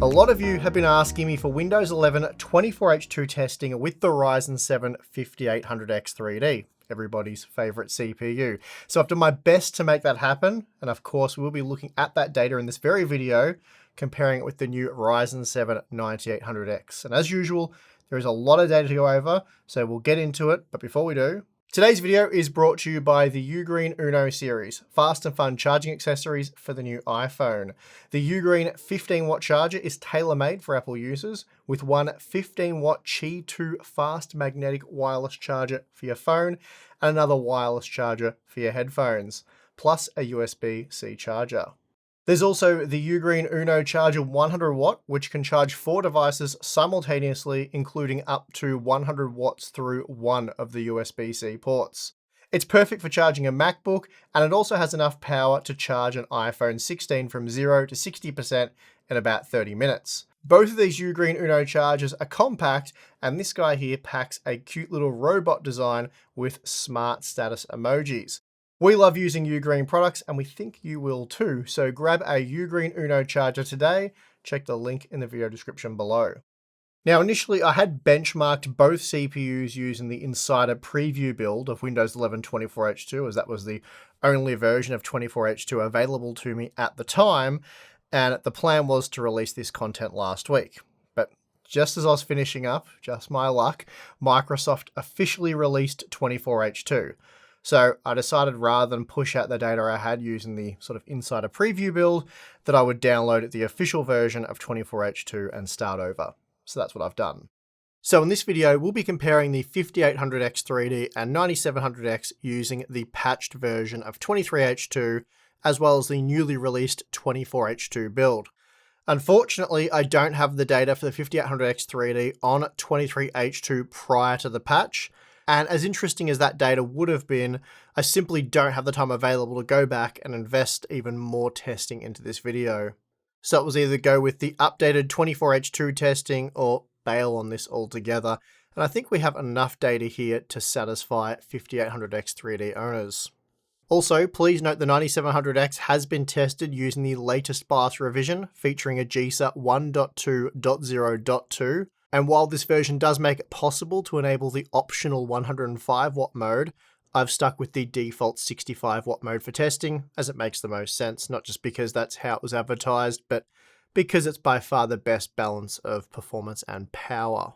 A lot of you have been asking me for Windows 11 24H2 testing with the Ryzen 7 5800X 3D, everybody's favorite CPU. So I've done my best to make that happen, and of course we'll be looking at that data in this very video, comparing it with the new Ryzen 7 9800X. And as usual, there is a lot of data to go over, so we'll get into it. But before we do, today's video is brought to you by the Ugreen Uno series, fast and fun charging accessories for the new iPhone. The Ugreen 15-watt charger is tailor-made for Apple users, with one 15-watt Qi 2 fast magnetic wireless charger for your phone and another wireless charger for your headphones, plus a USB-C charger. There's also the Ugreen Uno Charger 100-watt, which can charge 4 devices simultaneously, including up to 100 watts through one of the USB-C ports. It's perfect for charging a MacBook, and it also has enough power to charge an iPhone 16 from 0 to 60% in about 30 minutes. Both of these Ugreen Uno chargers are compact, and this guy here packs a cute little robot design with smart status emojis. We love using Ugreen products, and we think you will too, so grab a Ugreen Uno charger today. Check the link in the video description below. Now initially I had benchmarked both CPUs using the Insider Preview build of Windows 11 24H2, as that was the only version of 24H2 available to me at the time, and the plan was to release this content last week. But just as I was finishing up, just my luck, Microsoft officially released 24H2. So I decided rather than push out the data I had using the sort of Insider Preview build, that I would download the official version of 24H2 and start over. So that's what I've done. So in this video, we'll be comparing the 5800X 3D and 9700X using the patched version of 23H2, as well as the newly released 24H2 build. Unfortunately, I don't have the data for the 5800X 3D on 23H2 prior to the patch. And as interesting as that data would have been, I simply don't have the time available to go back and invest even more testing into this video. So it was either go with the updated 24H2 testing or bail on this altogether. And I think we have enough data here to satisfy 5800X 3D owners. Also, please note the 9700X has been tested using the latest BIOS revision featuring a GSA 1.2.0.2. And while this version does make it possible to enable the optional 105 watt mode, I've stuck with the default 65 watt mode for testing, as it makes the most sense, not just because that's how it was advertised, but because it's by far the best balance of performance and power.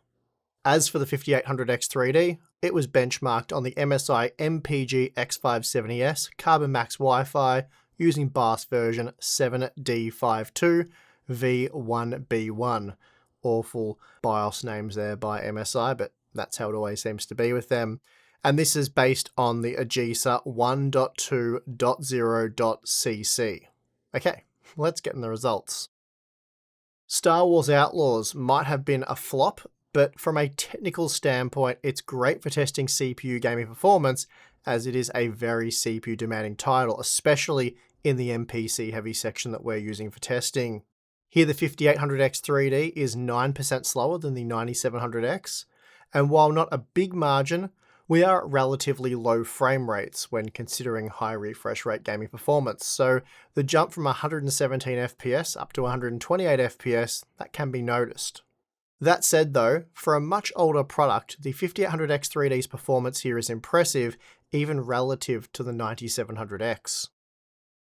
As for the 5800X 3D, it was benchmarked on the MSI MPG X570S Carbon Max Wi-Fi using BIOS version 7D52 V1B1. Awful BIOS names there by MSI, but that's how it always seems to be with them. And this is based on the AGESA 1.2.0.cc. Okay, let's get in the results. Star Wars Outlaws might have been a flop, but from a technical standpoint, it's great for testing CPU gaming performance, as it is a very CPU demanding title, especially in the MPC heavy section that we're using for testing. Here the 5800X 3D is 9% slower than the 9700X, and while not a big margin, we are at relatively low frame rates when considering high refresh rate gaming performance, so the jump from 117 FPS up to 128 FPS, that can be noticed. That said though, for a much older product, the 5800X 3D's performance here is impressive, even relative to the 9700X.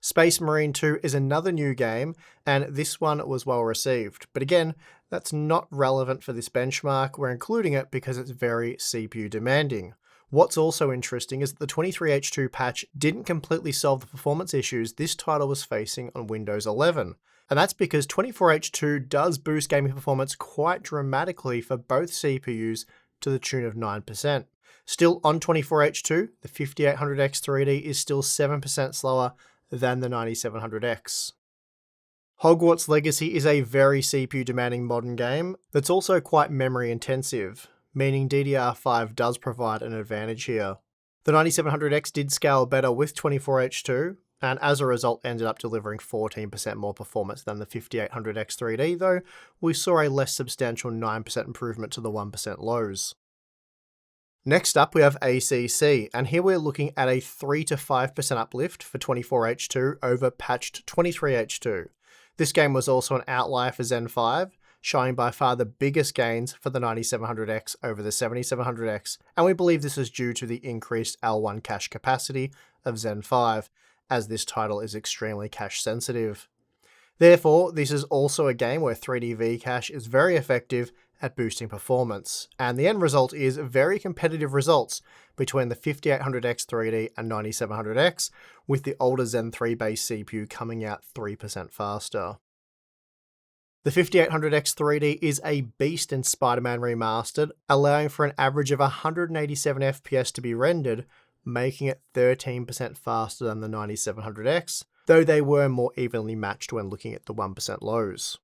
Space Marine 2 is another new game, and this one was well received. But again, that's not relevant for this benchmark. We're including it because it's very CPU demanding. What's also interesting is that the 23H2 patch didn't completely solve the performance issues this title was facing on Windows 11. And that's because 24H2 does boost gaming performance quite dramatically for both CPUs to the tune of 9%. Still on 24H2, the 5800X 3D is still 7% slower than the 9700X. Hogwarts Legacy is a very CPU demanding modern game that's also quite memory intensive, meaning DDR5 does provide an advantage here. The 9700X did scale better with 24H2, and as a result ended up delivering 14% more performance than the 5800X 3D, though we saw a less substantial 9% improvement to the 1% lows. Next up we have ACC, and here we're looking at a 3 to 5% uplift for 24H2 over patched 23H2. This game was also an outlier for Zen 5, showing by far the biggest gains for the 9700X over the 7700X, and we believe this is due to the increased L1 cache capacity of Zen 5, as this title is extremely cache sensitive. Therefore, this is also a game where 3D V-Cache is very effective at boosting performance, and the end result is very competitive results between the 5800X 3D and 9700X, with the older Zen 3 based CPU coming out 3% faster. The 5800X 3D is a beast in Spider-Man Remastered, allowing for an average of 187 FPS to be rendered, making it 13% faster than the 9700X, though they were more evenly matched when looking at the 1% lows.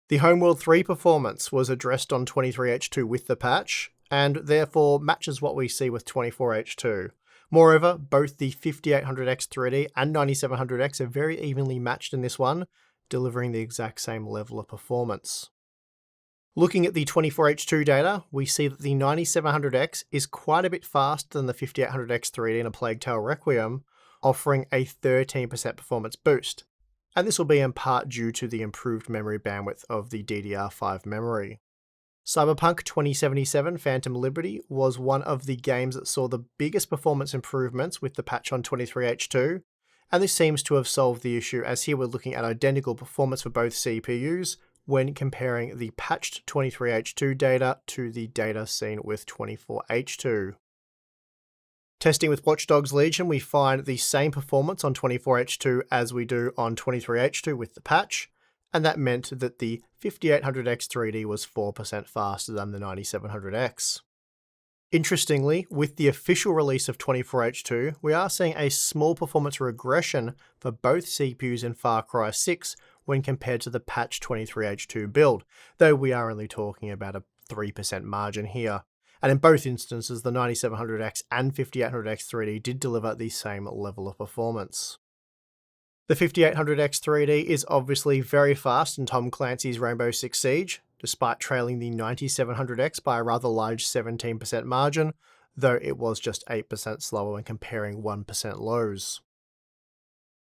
The Homeworld 3 performance was addressed on 23H2 with the patch, and therefore matches what we see with 24H2. Moreover, both the 5800X 3D and 9700X are very evenly matched in this one, delivering the exact same level of performance. Looking at the 24H2 data, we see that the 9700X is quite a bit faster than the 5800X 3D in A Plague Tale Requiem, offering a 13% performance boost, and this will be in part due to the improved memory bandwidth of the DDR5 memory. Cyberpunk 2077 Phantom Liberty was one of the games that saw the biggest performance improvements with the patch on 23H2, and this seems to have solved the issue, as here we're looking at identical performance for both CPUs when comparing the patched 23H2 data to the data seen with 24H2. Testing with Watch Dogs Legion, we find the same performance on 24H2 as we do on 23H2 with the patch, and that meant that the 5800X 3D was 4% faster than the 9700X. Interestingly, with the official release of 24H2, we are seeing a small performance regression for both CPUs in Far Cry 6 when compared to the patched 23H2 build, though we are only talking about a 3% margin here. And in both instances, the 9700X and 5800X 3D did deliver the same level of performance. The 5800X 3D is obviously very fast in Tom Clancy's Rainbow Six Siege, despite trailing the 9700X by a rather large 17% margin, though it was just 8% slower when comparing 1% lows.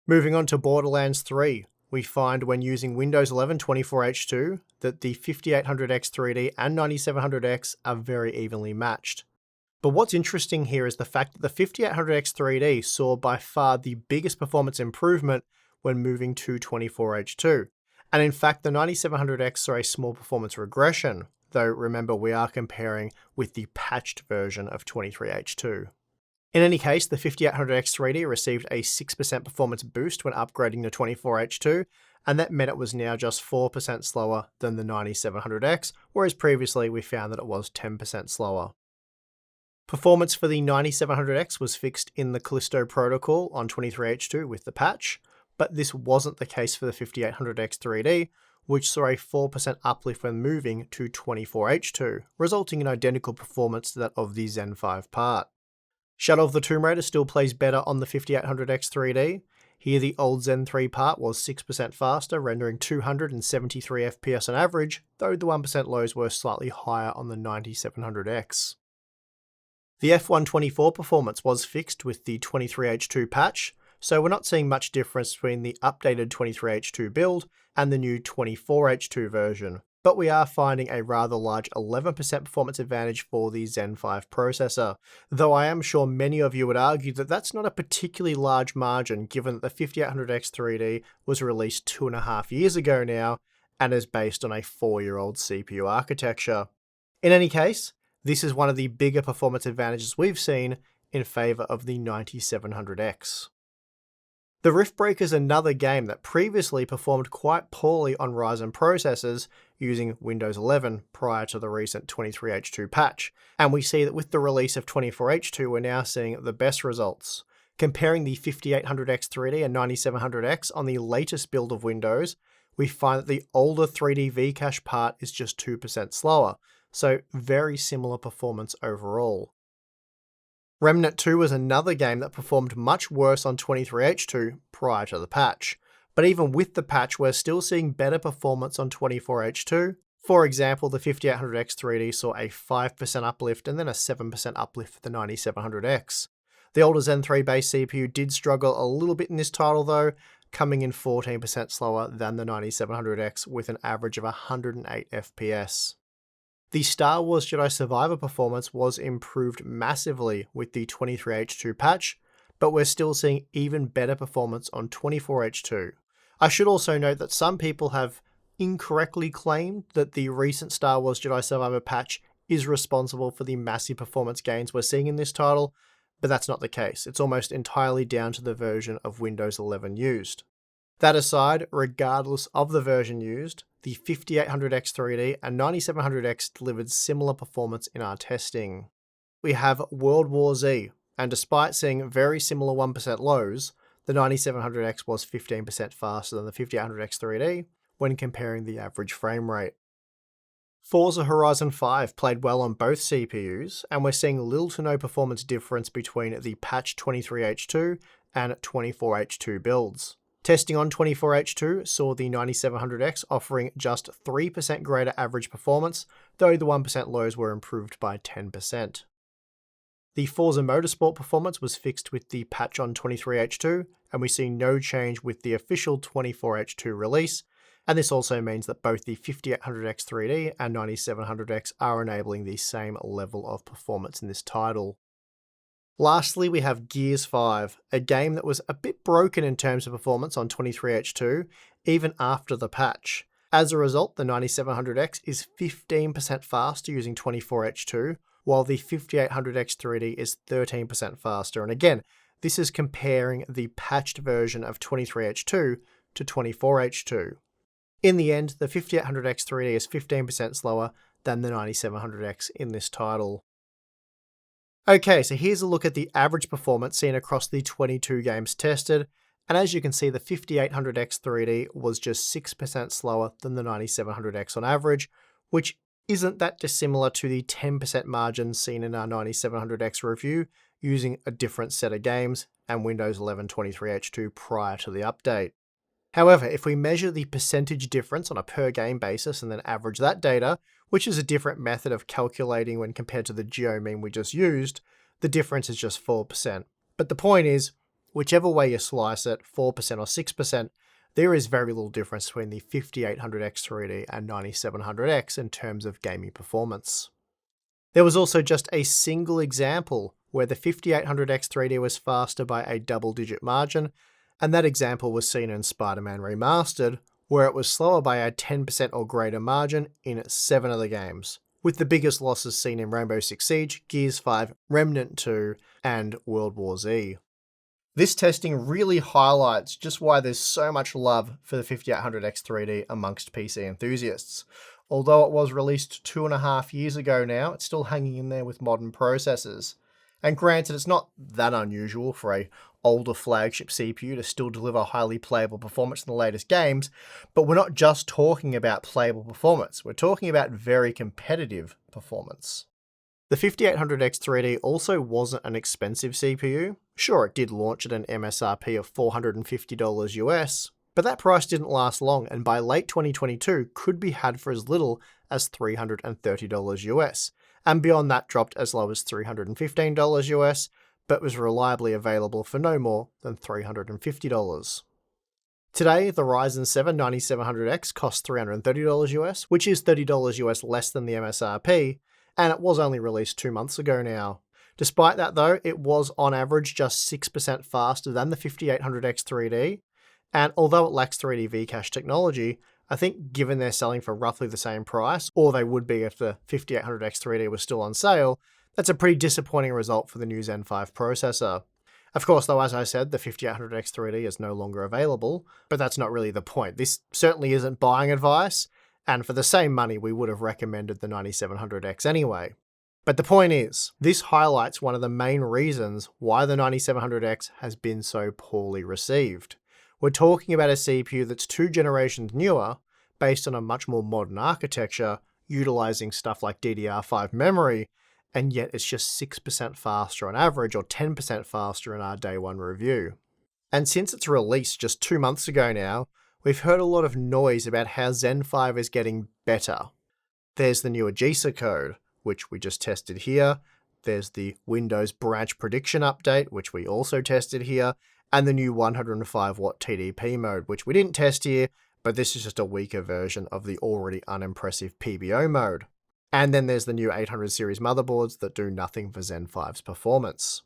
Moving on to Borderlands 3, we find when using Windows 11 24H2 that the 5800X 3D and 9700X are very evenly matched. But what's interesting here is the fact that the 5800X 3D saw by far the biggest performance improvement when moving to 24H2. And in fact, the 9700X saw a small performance regression, though remember we are comparing with the patched version of 23H2. In any case, the 5800X 3D received a 6% performance boost when upgrading to 24H2, and that meant it was now just 4% slower than the 9700X, whereas previously we found that it was 10% slower. Performance for the 9700X was fixed in the Callisto Protocol on 23H2 with the patch, but this wasn't the case for the 5800X 3D, which saw a 4% uplift when moving to 24H2, resulting in identical performance to that of the Zen 5 part. Shadow of the Tomb Raider still plays better on the 5800X 3D. Here the old Zen 3 part was 6% faster, rendering 273 FPS on average, though the 1% lows were slightly higher on the 9700X. The F124 performance was fixed with the 23H2 patch, so we're not seeing much difference between the updated 23H2 build and the new 24H2 version, but we are finding a rather large 11% performance advantage for the Zen 5 processor, though I am sure many of you would argue that that's not a particularly large margin given that the 5800X 3D was released 2.5 years ago now and is based on a 4-year-old CPU architecture. In any case, this is one of the bigger performance advantages we've seen in favour of the 9700X. The Riftbreaker is another game that previously performed quite poorly on Ryzen processors using Windows 11 prior to the recent 23H2 patch, and we see that with the release of 24H2 we're now seeing the best results. Comparing the 5800X 3D and 9700X on the latest build of Windows, we find that the older 3D V-Cache part is just 2% slower, so very similar performance overall. Remnant 2 was another game that performed much worse on 23H2 prior to the patch, but even with the patch we're still seeing better performance on 24H2. For example, the 5800X 3D saw a 5% uplift and then a 7% uplift for the 9700X. The older Zen 3 based CPU did struggle a little bit in this title though, coming in 14% slower than the 9700X with an average of 108 FPS. The Star Wars Jedi Survivor performance was improved massively with the 23H2 patch, but we're still seeing even better performance on 24H2. I should also note that some people have incorrectly claimed that the recent Star Wars Jedi Survivor patch is responsible for the massive performance gains we're seeing in this title, but that's not the case. It's almost entirely down to the version of Windows 11 used. That aside, regardless of the version used, the 5800X 3D and 9700X delivered similar performance in our testing. We have World War Z, and despite seeing very similar 1% lows, the 9700X was 15% faster than the 5800X 3D when comparing the average frame rate. Forza Horizon 5 played well on both CPUs, and we're seeing little to no performance difference between the patched 23H2 and 24H2 builds. Testing on 24H2 saw the 9700X offering just 3% greater average performance, though the 1% lows were improved by 10%. The Forza Motorsport performance was fixed with the patch on 23H2, and we see no change with the official 24H2 release, and this also means that both the 5800X 3D and 9700X are enabling the same level of performance in this title. Lastly, we have Gears 5, a game that was a bit broken in terms of performance on 23H2, even after the patch. As a result, the 9700X is 15% faster using 24H2, while the 5800X 3D is 13% faster. And again, this is comparing the patched version of 23H2 to 24H2. In the end, the 5800X 3D is 15% slower than the 9700X in this title. Okay, so here's a look at the average performance seen across the 22 games tested, and as you can see, the 5800X 3D was just 6% slower than the 9700X on average, which isn't that dissimilar to the 10% margin seen in our 9700X review using a different set of games and Windows 11 23H2 prior to the update. However, if we measure the percentage difference on a per game basis and then average that data, which is a different method of calculating when compared to the geo-mean we just used, the difference is just 4%. But the point is, whichever way you slice it, 4% or 6%, there is very little difference between the 5800X 3D and 9700X in terms of gaming performance. There was also just a single example where the 5800X 3D was faster by a double-digit margin, and that example was seen in Spider-Man Remastered, where it was slower by a 10% or greater margin in 7 of the games, with the biggest losses seen in Rainbow Six Siege, Gears 5, Remnant 2, and World War Z. This testing really highlights just why there's so much love for the 5800X 3D amongst PC enthusiasts. Although it was released 2.5 years ago now, it's still hanging in there with modern processors. And granted, it's not that unusual for a older flagship CPU to still deliver highly playable performance in the latest games, but we're not just talking about playable performance, we're talking about very competitive performance. The 5800X 3D also wasn't an expensive CPU. Sure, it did launch at an MSRP of $450 US, but that price didn't last long, and by late 2022 could be had for as little as $330 US, and beyond that dropped as low as $315 US, but was reliably available for no more than $350. Today, the Ryzen 7 9700X costs $330 US, which is $30 US less than the MSRP, and it was only released 2 months ago now. Despite that though, it was on average just 6% faster than the 5800X 3D, and although it lacks 3D V-Cache technology, I think given they're selling for roughly the same price, or they would be if the 5800X 3D was still on sale, that's a pretty disappointing result for the new Zen 5 processor. Of course though, as I said, the 5800X 3D is no longer available, but that's not really the point. This certainly isn't buying advice, and for the same money we would have recommended the 9700X anyway. But the point is, this highlights one of the main reasons why the 9700X has been so poorly received. We're talking about a CPU that's 2 generations newer, based on a much more modern architecture, utilizing stuff like DDR5 memory, and yet it's just 6% faster on average, or 10% faster in our day one review. And since its release just 2 months ago now, we've heard a lot of noise about how Zen 5 is getting better. There's the newer GISA code, which we just tested here. There's the Windows branch prediction update, which we also tested here. and the new 105 watt TDP mode, which we didn't test here, but this is just a weaker version of the already unimpressive PBO mode. And then there's the new 800 series motherboards that do nothing for Zen 5's performance.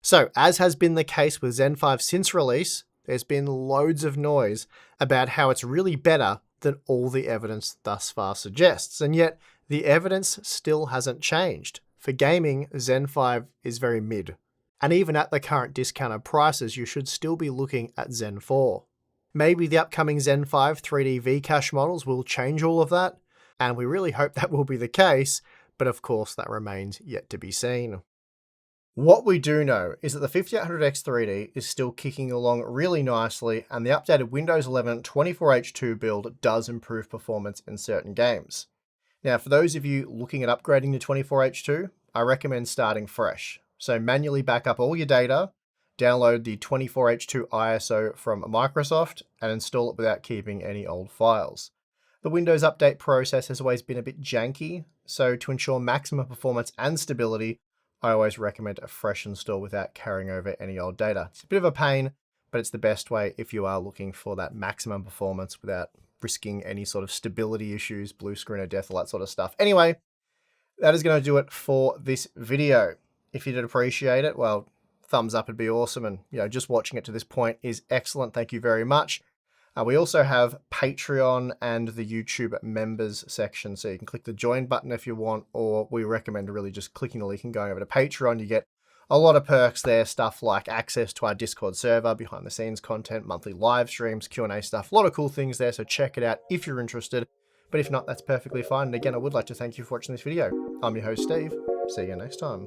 So, as has been the case with Zen 5 since release, there's been loads of noise about how it's really better than all the evidence thus far suggests, and yet the evidence still hasn't changed. For gaming, Zen 5 is very mid. And even at the current discounted prices, you should still be looking at Zen 4. Maybe the upcoming Zen 5 3D V-Cache models will change all of that, and we really hope that will be the case, but of course that remains yet to be seen. What we do know is that the 5800X 3D is still kicking along really nicely, and the updated Windows 11 24H2 build does improve performance in certain games. Now, for those of you looking at upgrading to 24H2, I recommend starting fresh. So manually back up all your data, download the 24H2 ISO from Microsoft, and install it without keeping any old files. The Windows update process has always been a bit janky, so to ensure maximum performance and stability, I always recommend a fresh install without carrying over any old data. It's a bit of a pain, but it's the best way if you are looking for that maximum performance without risking any sort of stability issues, blue screen of death, all that sort of stuff. Anyway, that is going to do it for this video. If you did appreciate it, well, thumbs up would be awesome. And just watching it to this point is excellent. Thank you very much. We also have Patreon and the YouTube members section, so you can click the join button if you want, or we recommend really just clicking the link and going over to Patreon. You get a lot of perks there, stuff like access to our Discord server, behind the scenes content, monthly live streams, Q&A stuff, a lot of cool things there, so check it out if you're interested. But if not, that's perfectly fine. And again, I would like to thank you for watching this video. I'm your host, Steve. See you next time.